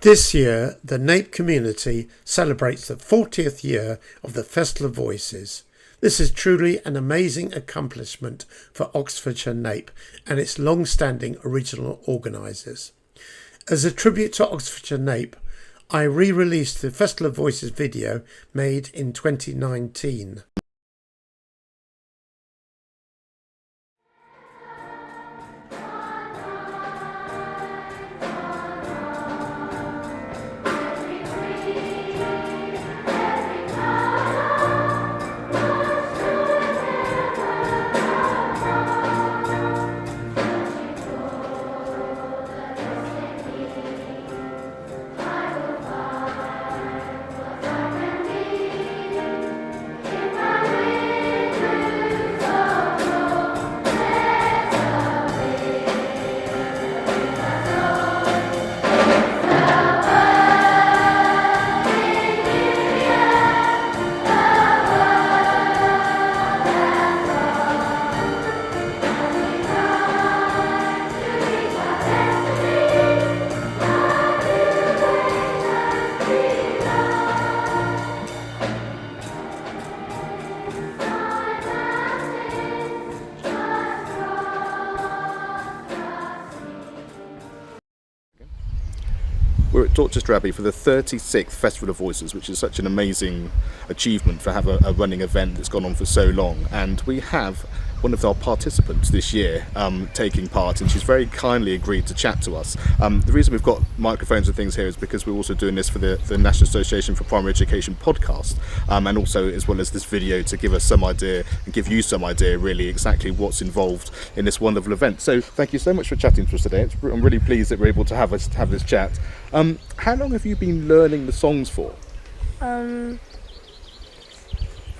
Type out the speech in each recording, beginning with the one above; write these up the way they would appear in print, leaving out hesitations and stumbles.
This year, the NAPE community celebrates the 40th year of the Festival of Voices. This is truly an amazing accomplishment for Oxfordshire NAPE and its long-standing original organisers. As a tribute to Oxfordshire NAPE, I re-released the Festival of Voices video made in 2019. We're at Dorchester Abbey for the 36th Festival of Voices, which is such an amazing achievement for having a running event that's gone on for so long. And we have one of our participants this year taking part, and she's very kindly agreed to chat to us. The reason we've got microphones and things here is because we're also doing this for the National Association for Primary Education podcast, and also as well as this video to give us some idea and give you some idea really exactly what's involved in this wonderful event. So thank you so much for chatting to us today. I'm really pleased that we're able to have this chat. How long have you been learning the songs for? 4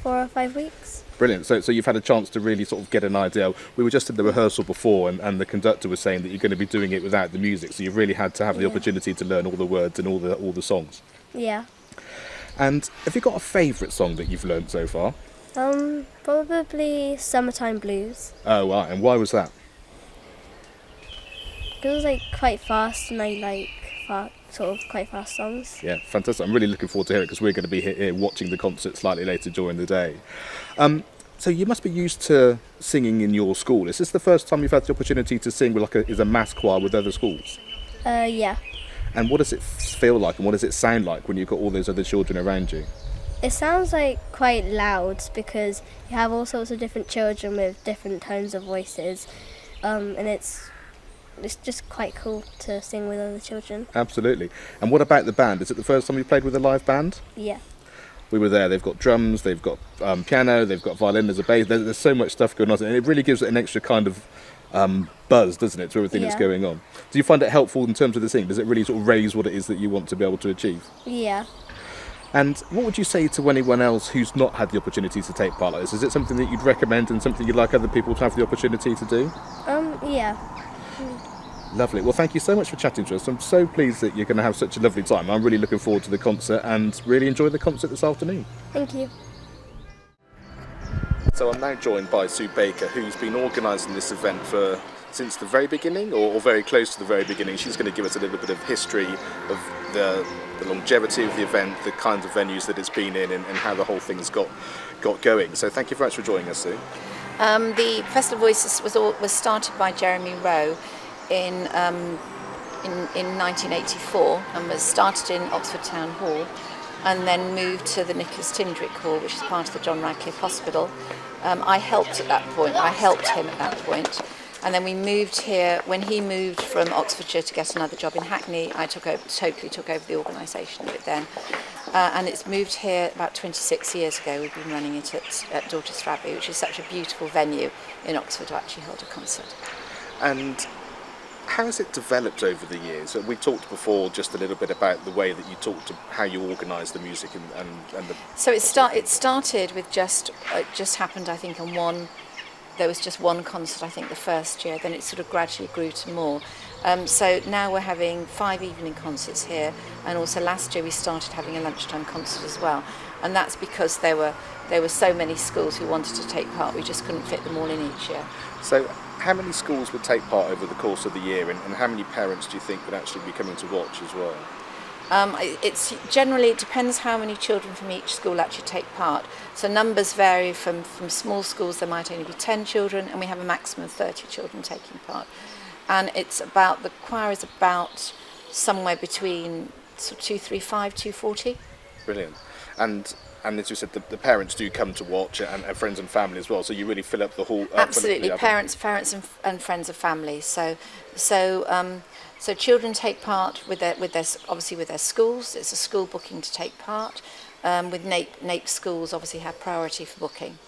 or 5 weeks. Brilliant. So you've had a chance to really sort of get an idea. We were just in the rehearsal before, and the conductor was saying that you're going to be doing it without the music, so you've really had to have the opportunity to learn all the words and all the songs. Yeah. And have you got a favourite song that you've learned so far? Probably Summertime Blues. Oh, wow. And why was that? Because it's quite fast, and I like quite fast songs. Yeah, fantastic. I'm really looking forward to hear it because we're going to be here watching the concert slightly later during the day. So you must be used to singing in your school. Is this the first time you've had the opportunity to sing with is a mass choir with other schools? Yeah. And what does it feel like and what does it sound like when you've got all those other children around you? It sounds like quite loud because you have all sorts of different children with different tones of voices, and it's just quite cool to sing with other children. Absolutely. And what about the band? Is it the first time you played with a live band? Yeah. We were there. They've got drums, they've got piano, they've got violin, there's a bass. There's so much stuff going on, and it really gives it an extra kind of buzz, doesn't it, to everything that's going on. Do you find it helpful in terms of the singing? Does it really sort of raise what it is that you want to be able to achieve? Yeah. And what would you say to anyone else who's not had the opportunity to take part like this? Is it something that you'd recommend and something you'd like other people to have the opportunity to do? Yeah. Lovely. Well, thank you so much for chatting to us. I'm so pleased that you're going to have such a lovely time. I'm really looking forward to the concert and really enjoy the concert this afternoon. Thank you. So I'm now joined by Sue Baker, who's been organising this event since the very beginning, or very close to the very beginning. She's going to give us a little bit of history of the longevity of the event, the kinds of venues that it's been in, and how the whole thing's got going. So thank you very much for joining us, Sue. The Festival of Voices was started by Jeremy Rowe in 1984 and was started in Oxford Town Hall and then moved to the Nicholas Tindrick Hall, which is part of the John Radcliffe Hospital. I helped him at that point. And then we moved here. When he moved from Oxfordshire to get another job in Hackney, I totally took over the organisation of it then. And it's moved here about 26 years ago. We've been running it at Dorchester Abbey, which is such a beautiful venue in Oxford to actually hold a concert. And how has it developed over the years? We talked before just a little bit about the way that you talked to how you organise the music and the... So it started with just happened, I think, there was just one concert, I think, the first year. Then it sort of gradually grew to more. So now we're having 5 evening concerts here, and also last year we started having a lunchtime concert as well. And that's because there were so many schools who wanted to take part. We just couldn't fit them all in each year. So how many schools would take part over the course of the year, and how many parents do you think would actually be coming to watch as well? It's generally, it depends how many children from each school actually take part. So numbers vary from small schools, there might only be 10 children, and we have a maximum of 30 children taking part. And it's about, the choir is about somewhere between sort of 235, 240. Brilliant. And as you said, the parents do come to watch, and friends and family as well. So you really fill up the hall. Absolutely, parents and friends of family. So children take part with their obviously with their schools. It's a school booking to take part. With NAPE schools, obviously have priority for booking.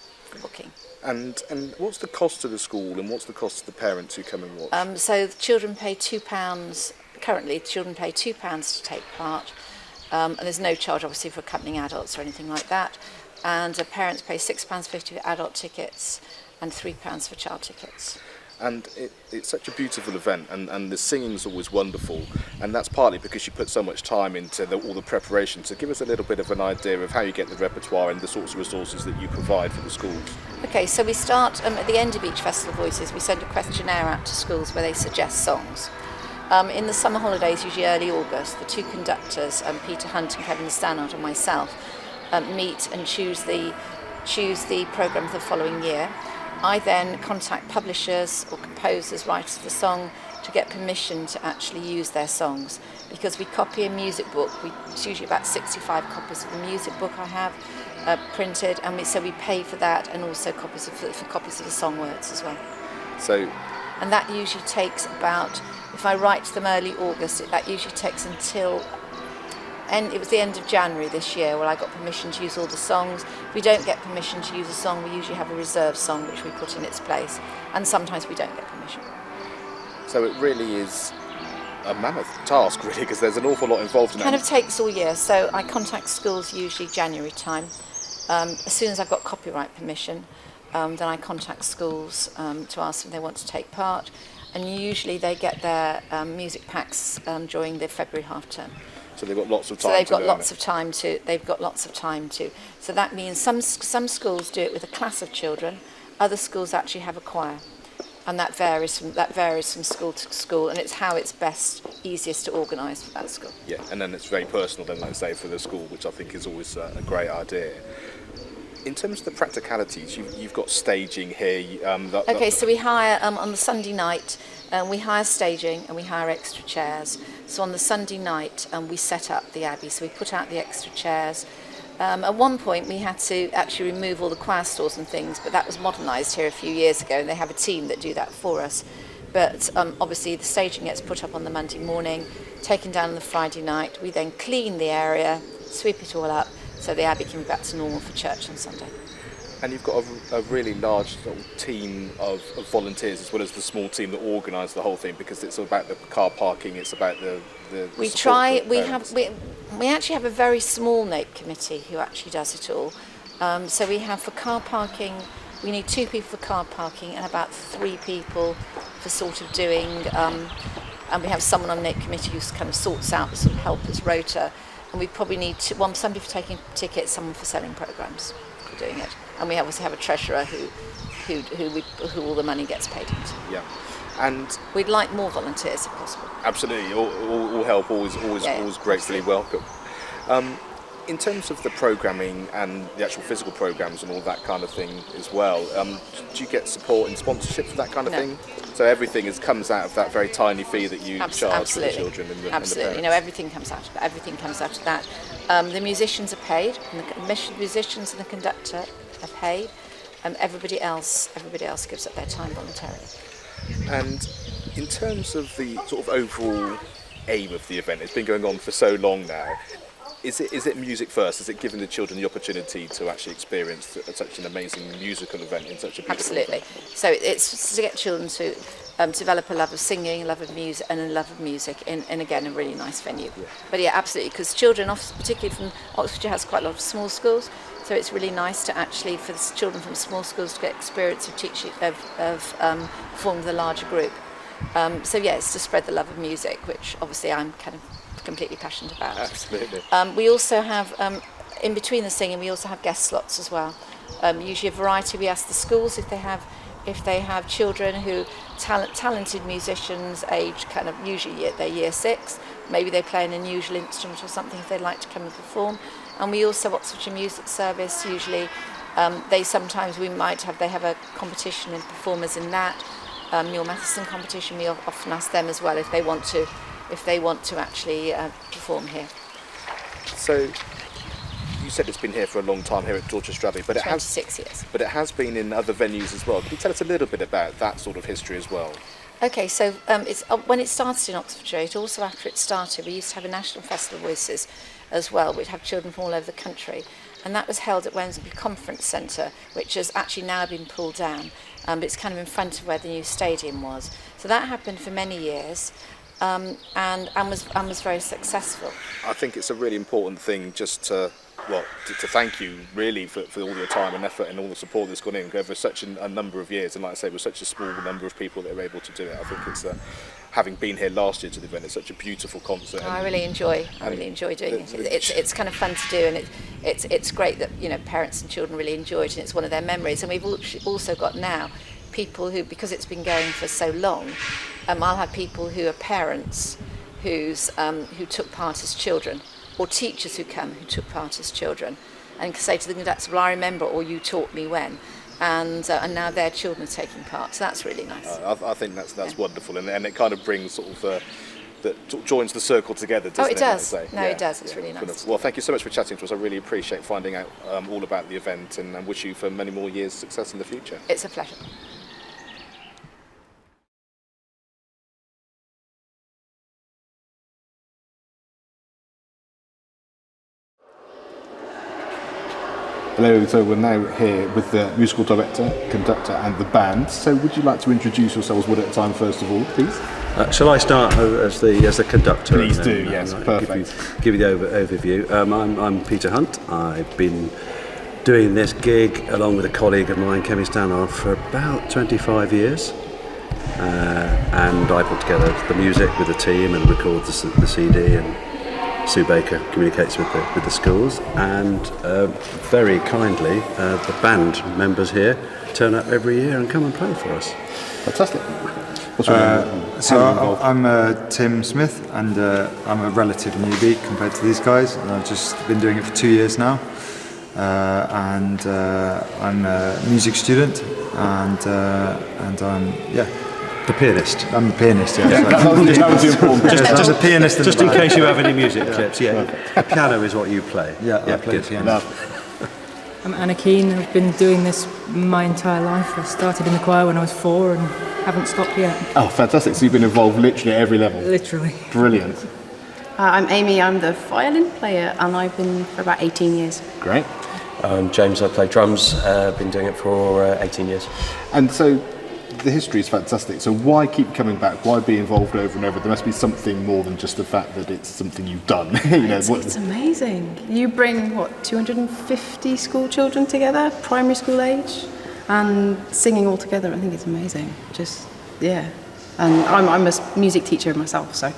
And what's the cost to the school, and what's the cost to the parents who come and watch? So the children pay £2. Currently, children pay £2 to take part. And there's no charge, obviously, for accompanying adults or anything like that. And parents pay £6.50 for adult tickets and £3 for child tickets. And it's such a beautiful event, and the singing's always wonderful, and that's partly because you put so much time into all the preparation. So give us a little bit of an idea of how you get the repertoire and the sorts of resources that you provide for the schools. Okay, so we start at the end of each Festival of Voices. We send a questionnaire out to schools where they suggest songs. In the summer holidays, usually early August, the two conductors, Peter Hunt and Kevin Stannard and myself, meet and choose the programme for the following year. I then contact publishers or composers, writers of the song, to get permission to actually use their songs, because we copy a music book. It's usually about 65 copies of the music book I have printed, and so we pay for that, and also copies for copies of the song words as well. And that usually takes about, if I write them early August, that usually takes until, and it was the end of January this year where I got permission to use all the songs. If we don't get permission to use a song, we usually have a reserve song which we put in its place, and sometimes we don't get permission. So it really is a mammoth task, really, because there's an awful lot involved in it. Kind of takes all year, so I contact schools usually January time. As soon as I've got copyright permission, then I contact schools to ask if they want to take part, and usually they get their music packs during the February half term. So they've got lots of time. So they've got lots of time to. So that means some schools do it with a class of children. Other schools actually have a choir, and that varies from school to school. And it's how it's easiest to organise for that school. Yeah, and then it's very personal, then, like I say, for the school, which I think is always a great idea. In terms of the practicalities, you've got staging here. So we hire on the Sunday night. We hire staging and we hire extra chairs. So on the Sunday night, we set up the Abbey. So we put out the extra chairs. At one point, we had to actually remove all the choir stalls and things, but that was modernised here a few years ago, and they have a team that do that for us. But obviously, the staging gets put up on the Monday morning, taken down on the Friday night. We then clean the area, sweep it all up, so the Abbey can be back to normal for church on Sunday. And you've got a really large sort of team of volunteers, as well as the small team that organise the whole thing, because it's about the car parking, it's about the we support try. for We parents. we actually have a very small NAPE committee who actually does it all. So we have for car parking, we need 2 people for car parking and about 3 people for sort of doing. And we have someone on the NAPE committee who kind of sorts out the sort of helpers rota. And we probably need somebody for taking tickets, someone for selling programmes for doing it. And we obviously have a treasurer who all the money gets paid into. Yeah, and we'd like more volunteers if possible. Absolutely, all help always gratefully welcome. In terms of the programming and the actual physical programs and all that kind of thing as well, do you get support and sponsorship for that kind of thing? So everything comes out of that very tiny fee that you charge for the children and the parents? Everything comes out of that. The musicians are paid, and the musicians and the conductor are paid. Everybody else gives up their time voluntarily. And in terms of the sort of overall aim of the event, it's been going on for so long now. Is it music first? Is it giving the children the opportunity to actually experience such an amazing musical event in such a beautiful event? So it's to get children to develop a love of singing, a love of music, and a love of music in again, a really nice venue. Yeah. But yeah, absolutely, because children, particularly from Oxfordshire, has quite a lot of small schools. So it's really nice to actually, for the children from small schools, to get experience of teaching, performing with a larger group. It's to spread the love of music, which obviously I'm kind of completely passionate about. Absolutely. We also have, in between the singing, we also have guest slots as well. Usually a variety. We ask the schools if they have children who talented musicians, age kind of usually they're year 6. maybe they play an unusual instrument or something if they'd like to come and perform. And we also, Oxfordshire Music Service, usually they have a competition and performers in that. Neil Matheson competition, we often ask them as well if they want to actually perform here. So you said it's been here for a long time here at Dorchester Abbey, but 26 years. But it has been in other venues as well. Can you tell us a little bit about that sort of history as well? Okay, so when it started in Oxfordshire, also after it started, we used to have a National Festival of Voices as well, which have children from all over the country. And that was held at Wembley Conference Centre, which has actually now been pulled down. But it's kind of in front of where the new stadium was. So that happened for many years and was very successful. I think it's a really important thing just to thank you really for all your time and effort and all the support that's gone in over such a number of years, and like I say, with such a small number of people that are able to do it. I think it's having been here last year to the event, it's such a beautiful concert. I really enjoy doing it. It's kind of fun to do, and it's great that parents and children really enjoy it, and it's one of their memories. And we've also got now people who, because it's been going for so long, I'll have people who are parents who took part as children, or teachers who took part as children, and say to the conductor, well, I remember, or you taught me when, and now their children are taking part. So that's really nice. I think that's wonderful, and it kind of brings sort of joins the circle together, doesn't it? It does. Like It does. It's really nice. Well, thank you so much for chatting to us. I really appreciate finding out all about the event, and wish you for many more years' success in the future. It's a pleasure. Hello, so we're now here with the musical director, conductor and the band. So would you like to introduce yourselves one at a time first of all, please? Shall I start as the conductor? Please do, yes, perfect. Give you the overview. I'm Peter Hunt. I've been doing this gig along with a colleague of mine, Kevin Stannard, for about 25 years. And I put together the music with the team and record the CD, and Sue Baker communicates with the schools, and very kindly the band members here turn up every year and come and play for us. Fantastic. So I'm Tim Smith, and I'm a relative newbie compared to these guys, and I've just been doing it for 2 years now, and I'm a music student, and I'm The pianist. I'm a pianist, yeah. That was the important part. I'm a pianist. Just in case you have any music clips, the piano is what you play. Yeah, I play the piano. I'm Anna Keane. I've been doing this my entire life. I started in the choir when I was 4 and haven't stopped yet. Oh, fantastic. So you've been involved literally at every level. Literally. Brilliant. I'm Amy. I'm the violin player, and I've been for about 18 years. Great. I'm James. I play drums. Been doing it for 18 years. And so the history is fantastic. So why keep coming back? Why be involved over and over? There must be something more than just the fact that it's something you've done. It's amazing. You bring 250 school children together, primary school age, and singing all together. I think it's amazing. And I'm a music teacher myself, so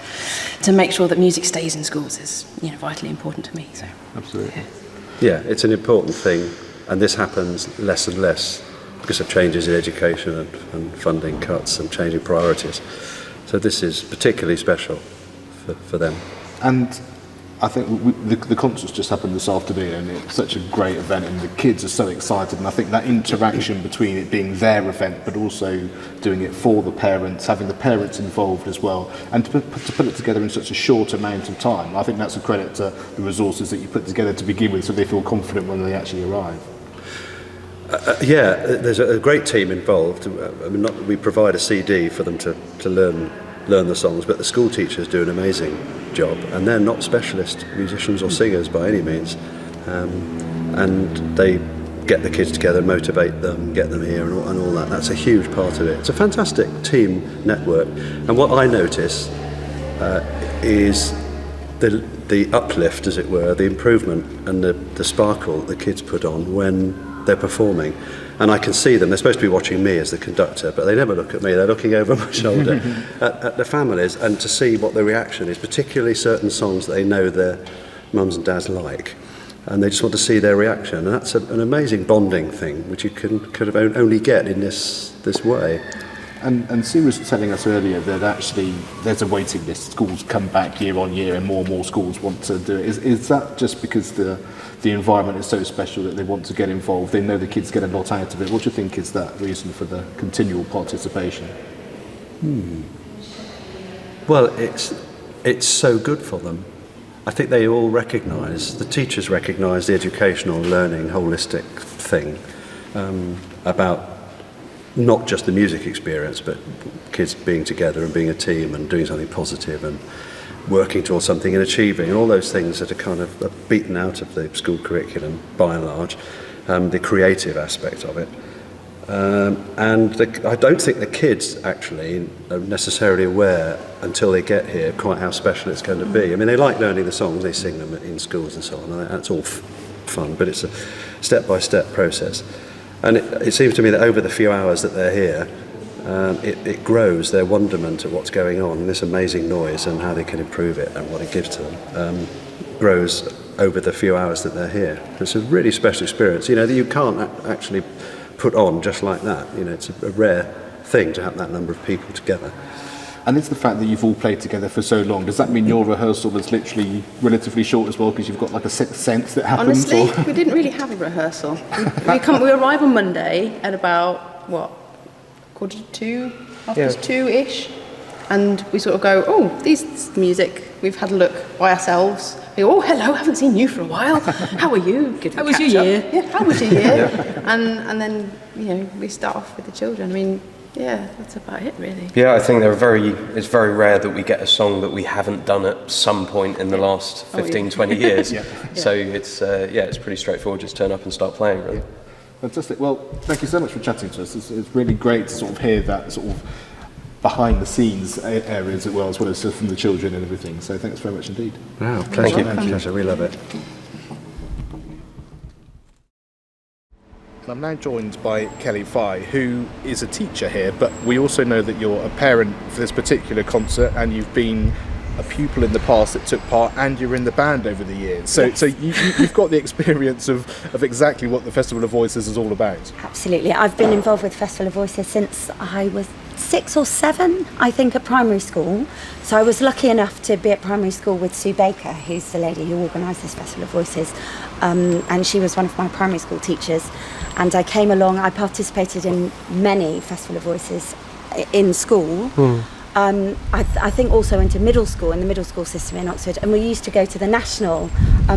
to make sure that music stays in schools is vitally important to me. So absolutely. Yeah, it's an important thing, and this happens less and less because of changes in education and funding cuts and changing priorities. So this is particularly special for them. And I think the concert's just happened this afternoon, and it's such a great event, and the kids are so excited, and I think that interaction between it being their event but also doing it for the parents, having the parents involved as well, and to put it together in such a short amount of time, I think that's a credit to the resources that you put together to begin with, so they feel confident when they actually arrive. There's a great team involved. We provide a CD for them to learn the songs, but the school teachers do an amazing job, and they're not specialist musicians or singers by any means, and they get the kids together, motivate them, get them here and all that. That's a huge part of it. It's a fantastic team network, and what I notice is the uplift, as it were, the improvement and the sparkle the kids put on when they're performing. And I can see them. They're supposed to be watching me as the conductor, but they never look at me. They're looking over my shoulder at the families, and to see what the reaction is, particularly certain songs that they know their mums and dads like, and they just want to see their reaction. And that's an amazing bonding thing, which you could only get in this way. And Sue was telling us earlier that actually there's a waiting list. Schools come back year on year and more schools want to do it. Is that just because the environment is so special that they want to get involved? They know the kids get a lot out of it. What do you think is that reason for the continual participation? Well, it's so good for them. I think they all recognise, the teachers recognise the educational learning holistic thing about not just the music experience, but kids being together and being a team and doing something positive and working towards something and achieving, and all those things that are kind of beaten out of the school curriculum by and large, the creative aspect of it. I don't think the kids actually are necessarily aware until they get here quite how special it's going to be. I mean, they like learning the songs, they sing them in schools and so on, and that's all fun, but it's a step-by-step process. And it seems to me that over the few hours that they're here, it grows their wonderment at what's going on, and this amazing noise and how they can improve it and what it gives to them grows over the few hours that they're here. It's a really special experience, you know, that you can't actually put on just like that. You know, it's a rare thing to have that number of people together. And it's the fact that you've all played together for so long. Does that mean your rehearsal was literally relatively short as well, because you've got like a sixth sense that happens? Honestly, we didn't really have a rehearsal. We arrive on Monday at about, 2:45, 2-ish, and we sort of go, oh, this music, we've had a look by ourselves. We go, oh, hello, haven't seen you for a while. How are you? How was your year? Yeah, how was your year? And then, you know, we start off with the children. I mean, yeah, that's about it, really. Yeah, I think it's very rare that we get a song that we haven't done at some point in the last 15, 20 years. So it's pretty straightforward. Just turn up and start playing, really. Fantastic. Well, thank you so much for chatting to us. It's really great to sort of hear that sort of behind the scenes areas as well as from the children and everything. So thanks very much indeed. Wow, pleasure. Pleasure. We love it. I'm now joined by Kelly Fye, who is a teacher here, but we also know that you're a parent for this particular concert, and you've been a pupil in the past that took part, and you're in the band over the years. So, Yes. so you've got the experience of exactly what the Festival of Voices is all about. Absolutely. I've been involved with Festival of Voices since I was 6 or 7, I think, at primary school. So I was lucky enough to be at primary school with Sue Baker, who's the lady who organises Festival of Voices, and she was one of my primary school teachers. And I came along, I participated in many Festival of Voices in school. I think also into middle school, in the middle school system in Oxford, and we used to go to the national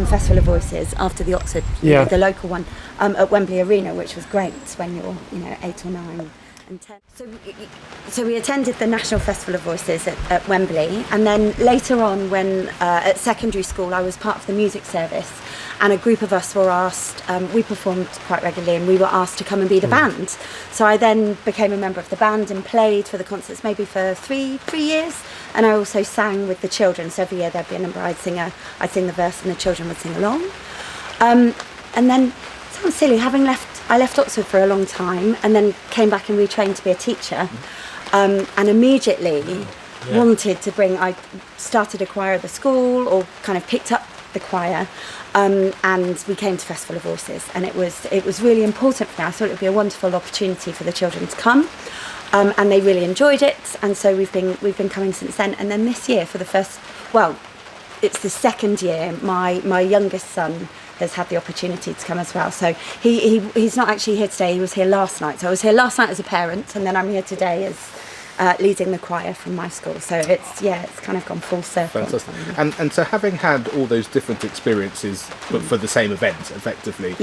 Festival of Voices after the Oxford, the local one, at Wembley Arena, which was great when you're 8 or 9 and 10. So we attended the National Festival of Voices at Wembley, and then later on, when at secondary school, I was part of the music service, and a group of us were asked, we performed quite regularly, and we were asked to come and be the band. So I then became a member of the band and played for the concerts maybe for three years, and I also sang with the children. So every year there'd be a number, I'd sing the verse and the children would sing along. And then, it sounds silly, I left Oxford for a long time and then came back and retrained to be a teacher, and immediately wanted to I started a choir at the school, or kind of picked up the choir, and we came to Festival of Voices, and it was really important for me. I thought it would be a wonderful opportunity for the children to come, and they really enjoyed it, and so we've been coming since then. And then this year, for the first, it's the second year, my youngest son has had the opportunity to come as well. So he's not actually here today, he was here last night. So I was here last night as a parent, and then I'm here today as leading the choir from my school. So it's kind of gone full circle. Fantastic. And so having had all those different experiences but for the same event, effectively,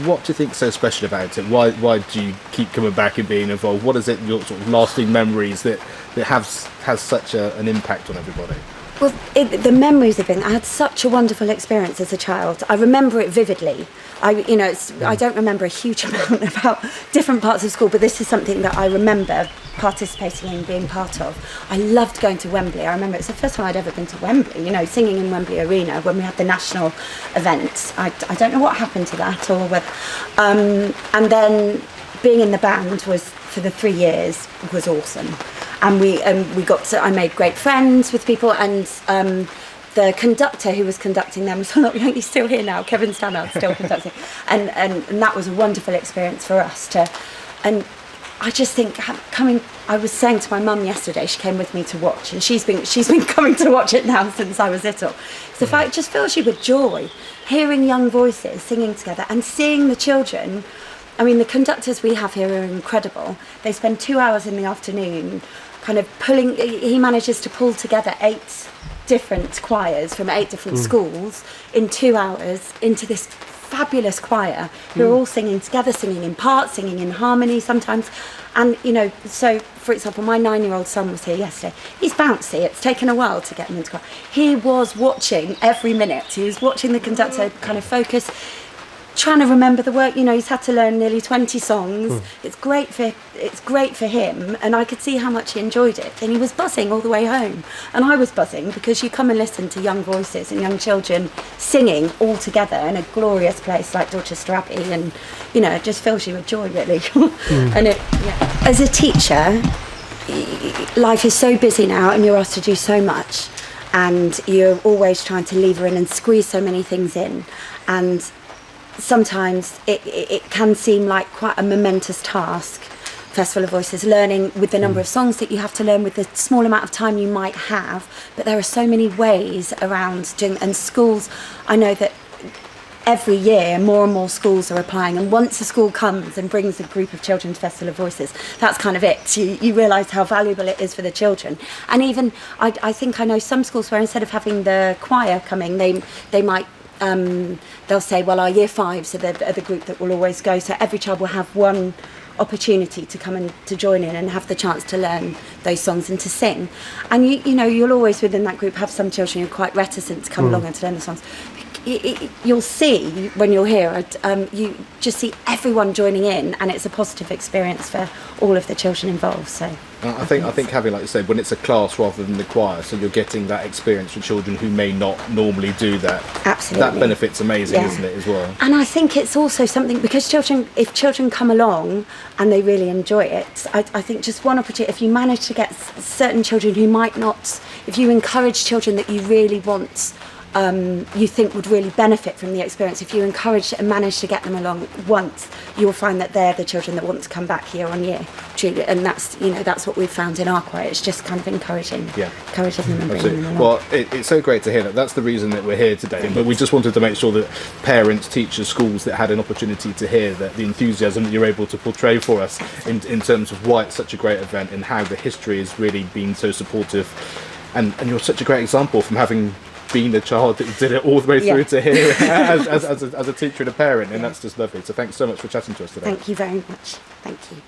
what do you think's so special about it? Why do you keep coming back and being involved? What is it, your sort of lasting memories that has such an impact on everybody? Well, the memories of it, I had such a wonderful experience as a child. I remember it vividly. I don't remember a huge amount about different parts of school, but this is something that I remember participating in, being part of. I loved going to Wembley. I remember it's the first time I'd ever been to Wembley, singing in Wembley Arena when we had the national event. I don't know what happened to that, or whether, and then being in the band for the 3 years was awesome. And I made great friends with people, and the conductor who was conducting them was he's still here now, Kevin Stannard, still conducting, and that was a wonderful experience for us and I just think I was saying to my mum yesterday, she came with me to watch, and she's been coming to watch it now since I was little. So if I just fills you with joy, hearing young voices singing together and seeing the children. I mean, the conductors we have here are incredible. They spend 2 hours in the afternoon kind of he manages to pull together 8 different choirs from 8 different schools in 2 hours into this fabulous choir who are all singing together, singing in parts, singing in harmony sometimes. And, you know, so, for example, my 9-year-old son was here yesterday. He's bouncy. It's taken a while to get him into choir. He was watching every minute. He was watching the conductor kind of focus, trying to remember the work. You know, he's had to learn nearly 20 songs. It's great for him, and I could see how much he enjoyed it. And he was buzzing all the way home, and I was buzzing, because you come and listen to young voices and young children singing all together in a glorious place like Dorchester Abbey, and you know, it just fills you with joy, really. And as a teacher, life is so busy now, and you're asked to do so much, and you're always trying to lever in and squeeze so many things in, and sometimes it can seem like quite a momentous task, Festival of Voices, learning with the number of songs that you have to learn with the small amount of time you might have, but there are so many ways around doing, and schools, I know that every year more and more schools are applying, and once a school comes and brings a group of children to Festival of Voices, that's kind of it. You realise how valuable it is for the children. And even I think I know some schools where instead of having the choir coming, they might they'll say, well, our year 5s are the group that will always go, so every child will have one opportunity to come and to join in and have the chance to learn those songs and to sing. And you know, you'll always within that group have some children who are quite reticent to come along and to learn the songs. You'll see when you're here, you just see everyone joining in, and it's a positive experience for all of the children involved. So I think having, like you said, when it's a class rather than the choir, so you're getting that experience for children who may not normally do that. Absolutely, that benefit's amazing, isn't it, as well? And I think it's also something, because if children come along and they really enjoy it, I think just one opportunity, if you manage to get certain children who might not, if you encourage children that you really want, you think would really benefit from the experience, if you encourage and manage to get them along once, you'll find that they're the children that want to come back year on year, truly. And that's what we've found in our choir. It's just kind of encouraging them and bringing them along. Well, it's so great to hear that. That's the reason that we're here today. But we just wanted to make sure that parents, teachers, schools that had an opportunity to hear that the enthusiasm that you're able to portray for us in terms of why it's such a great event and how the history has really been so supportive. And you're such a great example from having been a child that did it all the way through to here as a teacher and a parent, and that's just lovely. So thanks so much for chatting to us today. Thank you very much. Thank you.